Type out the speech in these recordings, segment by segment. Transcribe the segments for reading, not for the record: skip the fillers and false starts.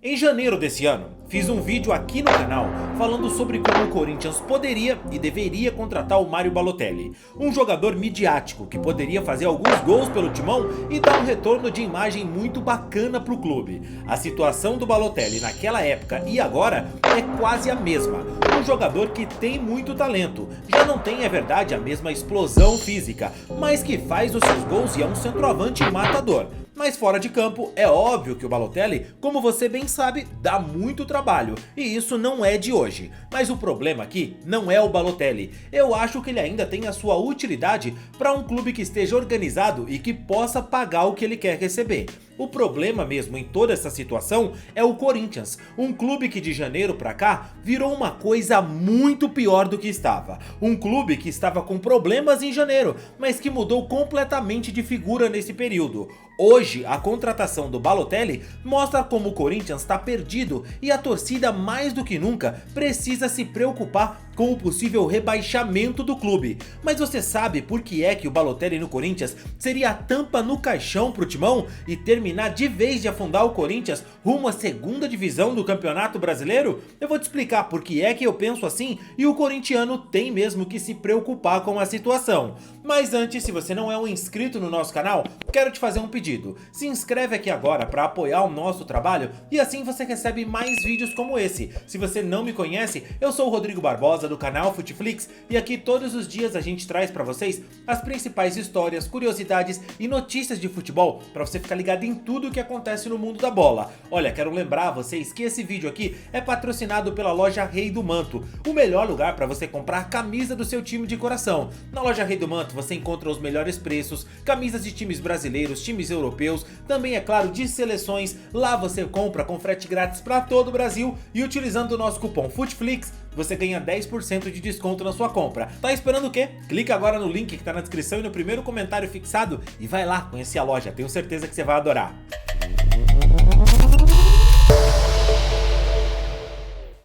Em janeiro desse ano, fiz um vídeo aqui no canal falando sobre como o Corinthians poderia e deveria contratar o Mário Balotelli, um jogador midiático que poderia fazer alguns gols pelo timão e dar um retorno de imagem muito bacana pro clube. A situação do Balotelli naquela época e agora é quase a mesma. Um jogador que tem muito talento, já não tem, é verdade, a mesma explosão física, mas que faz os seus gols e é um centroavante matador. Mas fora de campo, é óbvio que o Balotelli, como você bem sabe, dá muito trabalho, e isso não é de hoje. Mas o problema aqui não é o Balotelli, eu acho que ele ainda tem a sua utilidade para um clube que esteja organizado e que possa pagar o que ele quer receber. O problema mesmo em toda essa situação é o Corinthians, um clube que de janeiro pra cá virou uma coisa muito pior do que estava. Um clube que estava com problemas em janeiro, mas que mudou completamente de figura nesse período. Hoje, a contratação do Balotelli mostra como o Corinthians está perdido e a torcida mais do que nunca precisa se preocupar com o possível rebaixamento do clube. Mas você sabe por que é que o Balotelli no Corinthians seria a tampa no caixão pro timão e terminar de vez de afundar o Corinthians rumo à segunda divisão do Campeonato Brasileiro? Eu vou te explicar por que é que eu penso assim e o corintiano tem mesmo que se preocupar com a situação. Mas antes, se você não é um inscrito no nosso canal, quero te fazer um pedido. Se inscreve aqui agora para apoiar o nosso trabalho e assim você recebe mais vídeos como esse. Se você não me conhece, eu sou o Rodrigo Barbosa do canal Futflix e aqui todos os dias a gente traz para vocês as principais histórias, curiosidades e notícias de futebol para você ficar ligado em tudo o que acontece no mundo da bola. Olha, quero lembrar a vocês que esse vídeo aqui é patrocinado pela loja Rei do Manto, o melhor lugar para você comprar a camisa do seu time de coração. Na loja Rei do Manto você encontra os melhores preços, camisas de times brasileiros, times europeus, também é claro de seleções. Lá você compra com frete grátis para todo o Brasil e utilizando o nosso cupom FUTFLIX você ganha 10% de desconto na sua compra. Tá esperando o quê? Clica agora no link que tá na descrição e no primeiro comentário fixado e vai lá conhecer a loja, tenho certeza que você vai adorar.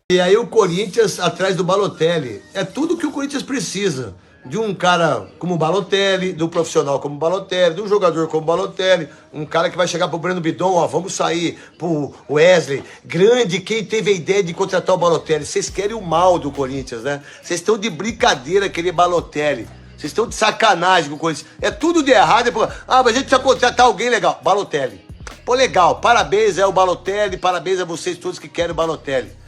E aí o Corinthians atrás do Balotelli, é tudo que o Corinthians precisa. De um cara como o Balotelli, de um profissional como o Balotelli, de um jogador como o Balotelli, um cara que vai chegar pro Breno Bidon, ó, vamos sair pro Wesley, grande quem teve a ideia de contratar o Balotelli. Vocês querem o mal do Corinthians, né? Vocês estão de brincadeira querer Balotelli. Vocês estão de sacanagem com o Corinthians. É tudo de errado. É mas a gente precisa contratar alguém legal. Balotelli. Pô, legal. Parabéns o Balotelli, parabéns a vocês todos que querem o Balotelli.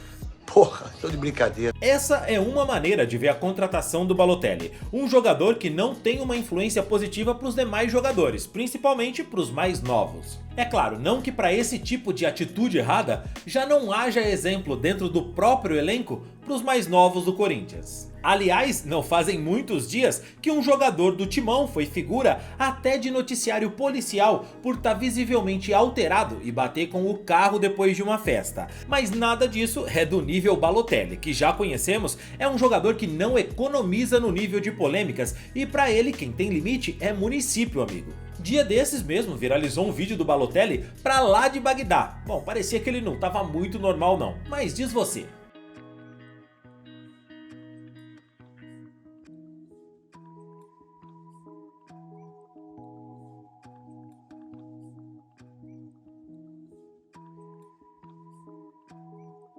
Porra, tô de brincadeira. Essa é uma maneira de ver a contratação do Balotelli, um jogador que não tem uma influência positiva para os demais jogadores, principalmente para os mais novos. É claro, não que para esse tipo de atitude errada já não haja exemplo dentro do próprio elenco para os mais novos do Corinthians. Aliás, não fazem muitos dias que um jogador do timão foi figura até de noticiário policial por estar visivelmente alterado e bater com o carro depois de uma festa. Mas nada disso é do nível Balotelli, que já conhecemos, é um jogador que não economiza no nível de polêmicas e para ele quem tem limite é município, amigo. Dia desses mesmo viralizou um vídeo do Balotelli pra lá de Bagdá. Bom, parecia que ele não tava muito normal não, mas diz você.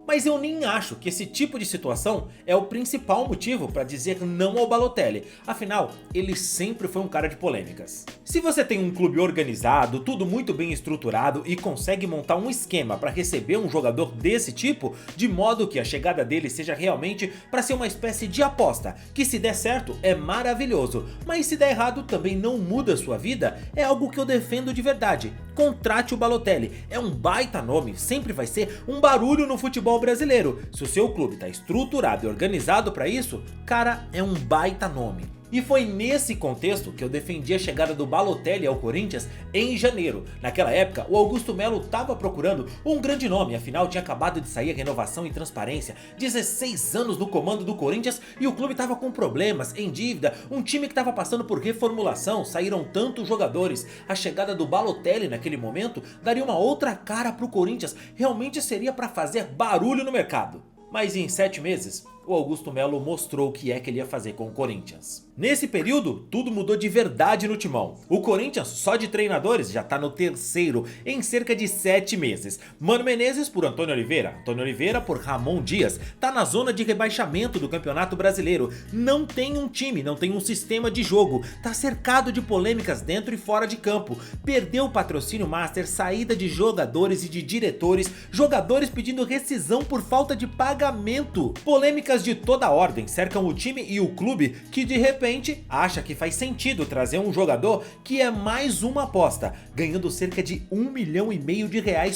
Mas eu nem acho que esse tipo de situação é o principal motivo para dizer não ao Balotelli, afinal, ele sempre foi um cara de polêmicas. Se você tem um clube organizado, tudo muito bem estruturado e consegue montar um esquema para receber um jogador desse tipo, de modo que a chegada dele seja realmente para ser uma espécie de aposta, que se der certo é maravilhoso, mas se der errado também não muda a sua vida, é algo que eu defendo de verdade. Contrate o Balotelli, é um baita nome, sempre vai ser um barulho no futebol brasileiro. Se o seu clube está estruturado e organizado para isso, cara, é um baita nome. E foi nesse contexto que eu defendi a chegada do Balotelli ao Corinthians em janeiro. Naquela época, o Augusto Melo estava procurando um grande nome, afinal tinha acabado de sair a renovação e transparência, 16 anos no comando do Corinthians e o clube estava com problemas, em dívida, um time que estava passando por reformulação, saíram tantos jogadores. A chegada do Balotelli naquele momento daria uma outra cara pro Corinthians, realmente seria para fazer barulho no mercado. Mas em 7 meses, o Augusto Melo mostrou o que é que ele ia fazer com o Corinthians. Nesse período, tudo mudou de verdade no timão. O Corinthians, só de treinadores, já tá no terceiro em cerca de 7 meses. Mano Menezes por Antônio Oliveira por Ramon Dias, tá na zona de rebaixamento do Campeonato Brasileiro. Não tem um time, não tem um sistema de jogo, tá cercado de polêmicas dentro e fora de campo. Perdeu o patrocínio master, saída de jogadores e de diretores, jogadores pedindo rescisão por falta de pagamento. Polêmicas de toda ordem cercam o time e o clube, que de repente acha que faz sentido trazer um jogador que é mais uma aposta, ganhando cerca de R$1,5 milhão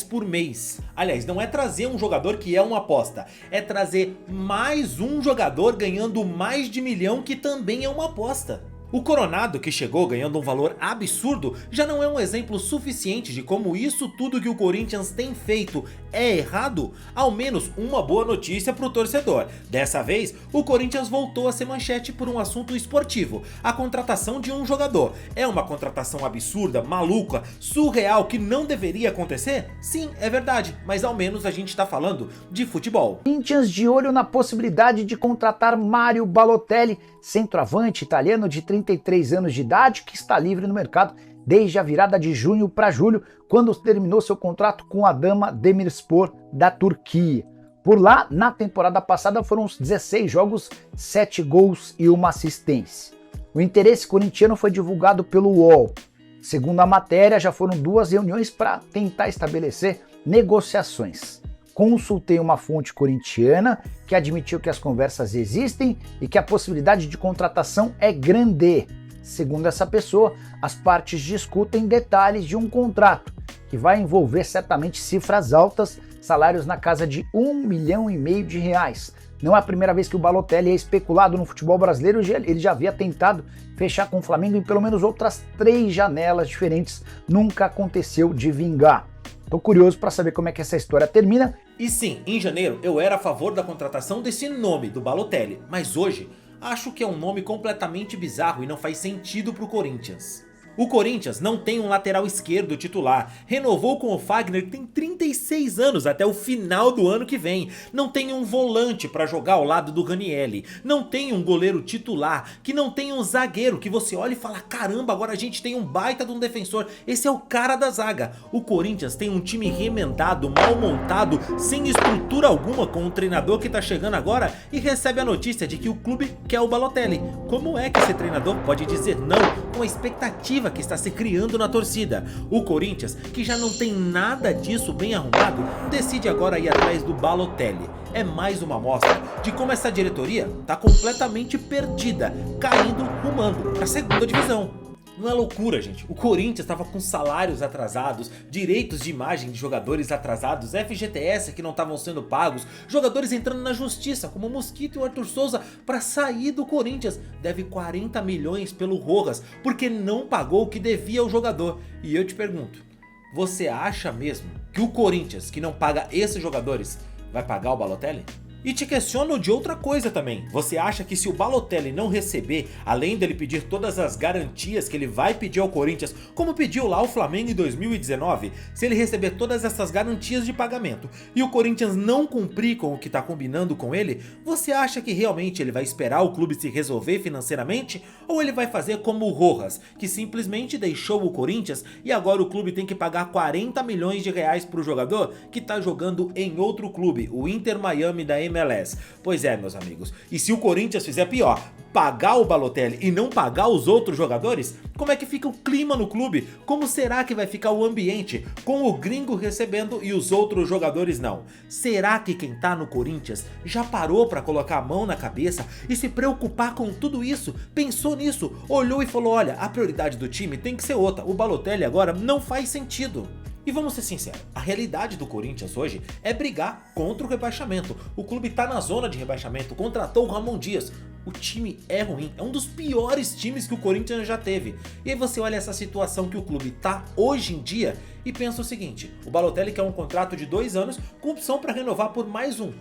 por mês. Aliás, não é trazer um jogador que é uma aposta, é trazer mais um jogador ganhando mais de 1 milhão que também é uma aposta. O Coronado, que chegou ganhando um valor absurdo, já não é um exemplo suficiente de como isso tudo que o Corinthians tem feito é errado? Ao menos uma boa notícia para o torcedor. Dessa vez, o Corinthians voltou a ser manchete por um assunto esportivo, a contratação de um jogador. É uma contratação absurda, maluca, surreal, que não deveria acontecer? Sim, é verdade, mas ao menos a gente está falando de futebol. Corinthians de olho na possibilidade de contratar Mário Balotelli, centroavante italiano de 33 anos de idade, que está livre no mercado desde a virada de junho para julho, quando terminou seu contrato com a Adana Demirspor da Turquia. Por lá, na temporada passada foram 16 jogos, 7 gols e 1 assistência. O interesse corintiano foi divulgado pelo UOL. Segundo a matéria, já foram 2 reuniões para tentar estabelecer negociações. Consultei uma fonte corintiana que admitiu que as conversas existem e que a possibilidade de contratação é grande. Segundo essa pessoa, as partes discutem detalhes de um contrato que vai envolver certamente cifras altas, salários na casa de R$1,5 milhão. Não é a primeira vez que o Balotelli é especulado no futebol brasileiro, ele já havia tentado fechar com o Flamengo em pelo menos outras 3 janelas diferentes, nunca aconteceu de vingar. Tô curioso para saber como é que essa história termina. E sim, em janeiro eu era a favor da contratação desse nome, do Balotelli, mas hoje acho que é um nome completamente bizarro e não faz sentido pro Corinthians. O Corinthians não tem um lateral esquerdo titular, renovou com o Fagner que tem 36 anos até o final do ano que vem, não tem um volante para jogar ao lado do Ranieri, não tem um goleiro titular, que não tem um zagueiro que você olha e fala, caramba, agora a gente tem um baita de um defensor, esse é o cara da zaga. O Corinthians tem um time remendado, mal montado, sem estrutura alguma, com um treinador que tá chegando agora e recebe a notícia de que o clube quer o Balotelli. Como é que esse treinador pode dizer não com a expectativa que está se criando na torcida? O Corinthians, que já não tem nada disso bem arrumado, decide agora ir atrás do Balotelli. É mais uma amostra de como essa diretoria está completamente perdida, caindo, rumando para a segunda divisão. Não é loucura, gente. O Corinthians estava com salários atrasados, direitos de imagem de jogadores atrasados, FGTS que não estavam sendo pagos, jogadores entrando na justiça, como o Mosquito e o Arthur Souza, para sair do Corinthians. Deve 40 milhões pelo Rojas, porque não pagou o que devia ao jogador. E eu te pergunto, você acha mesmo que o Corinthians, que não paga esses jogadores, vai pagar o Balotelli? E te questiono de outra coisa também. Você acha que se o Balotelli não receber, além dele pedir todas as garantias que ele vai pedir ao Corinthians, como pediu lá o Flamengo em 2019, se ele receber todas essas garantias de pagamento e o Corinthians não cumprir com o que está combinando com ele, você acha que realmente ele vai esperar o clube se resolver financeiramente? Ou ele vai fazer como o Rojas, que simplesmente deixou o Corinthians e agora o clube tem que pagar 40 milhões de reais para o jogador que está jogando em outro clube, o Inter Miami da MLS. Pois é, meus amigos, e se o Corinthians fizer pior, pagar o Balotelli e não pagar os outros jogadores, como é que fica o clima no clube? Como será que vai ficar o ambiente com o gringo recebendo e os outros jogadores não? Será que quem tá no Corinthians já parou pra colocar a mão na cabeça e se preocupar com tudo isso? Pensou nisso, olhou e falou, olha, a prioridade do time tem que ser outra, o Balotelli agora não faz sentido. E vamos ser sinceros, a realidade do Corinthians hoje é brigar contra o rebaixamento. O clube tá na zona de rebaixamento, contratou o Ramon Dias. O time é ruim, é um dos piores times que o Corinthians já teve. E aí você olha essa situação que o clube tá hoje em dia e pensa o seguinte, o Balotelli quer um contrato de 2 anos com opção para renovar por mais um.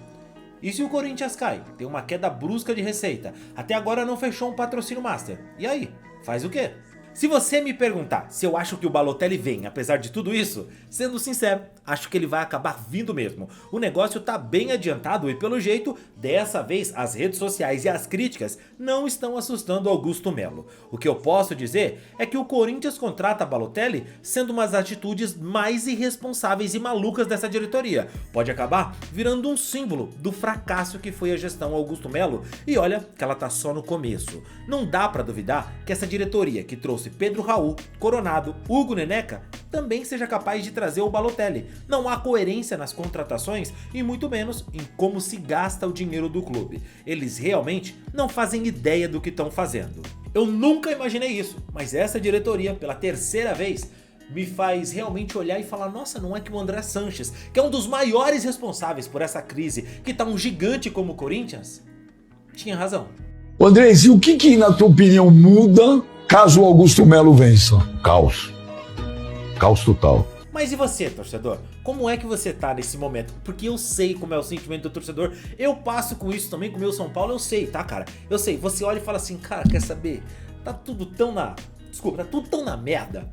E se o Corinthians cai, tem uma queda brusca de receita, até agora não fechou um patrocínio master, e aí? Faz o quê? Se você me perguntar se eu acho que o Balotelli vem, apesar de tudo isso, sendo sincero, acho que ele vai acabar vindo mesmo. O negócio tá bem adiantado e pelo jeito, dessa vez as redes sociais e as críticas não estão assustando Augusto Melo. O que eu posso dizer é que o Corinthians contrata Balotelli sendo umas atitudes mais irresponsáveis e malucas dessa diretoria. Pode acabar virando um símbolo do fracasso que foi a gestão Augusto Melo e olha que ela tá só no começo. Não dá pra duvidar que essa diretoria que trouxe Pedro Raul, Coronado, Hugo Neneca também seja capaz de trazer o Balotelli. Não há coerência nas contratações e muito menos em como se gasta o dinheiro do clube. Eles realmente não fazem ideia do que estão fazendo. Eu nunca imaginei isso, mas essa diretoria, pela terceira vez, me faz realmente olhar e falar, nossa, não é que o André Sanches, que é um dos maiores responsáveis por essa crise, que tá um gigante como o Corinthians, tinha razão. Andrés, e o que na tua opinião muda caso o Augusto Melo vença? Caos. Caos total. Mas e você, torcedor? Como é que você tá nesse momento? Porque eu sei como é o sentimento do torcedor. Eu passo com isso também com o meu São Paulo, eu sei, tá, cara? Eu sei, você olha e fala assim, cara, quer saber? Tá tudo tão na... Desculpa, tá tudo tão na merda.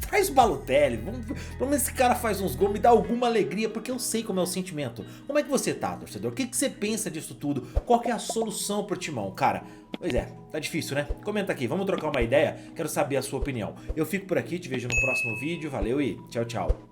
Traz o Balotelli, pelo menos esse cara faz uns gols, me dá alguma alegria, porque eu sei como é o sentimento. Como é que você tá, torcedor? O que você pensa disso tudo? Qual que é a solução pro Timão, cara? Pois é, tá difícil, né? Comenta aqui, vamos trocar uma ideia, quero saber a sua opinião. Eu fico por aqui, te vejo no próximo vídeo, valeu e tchau, tchau.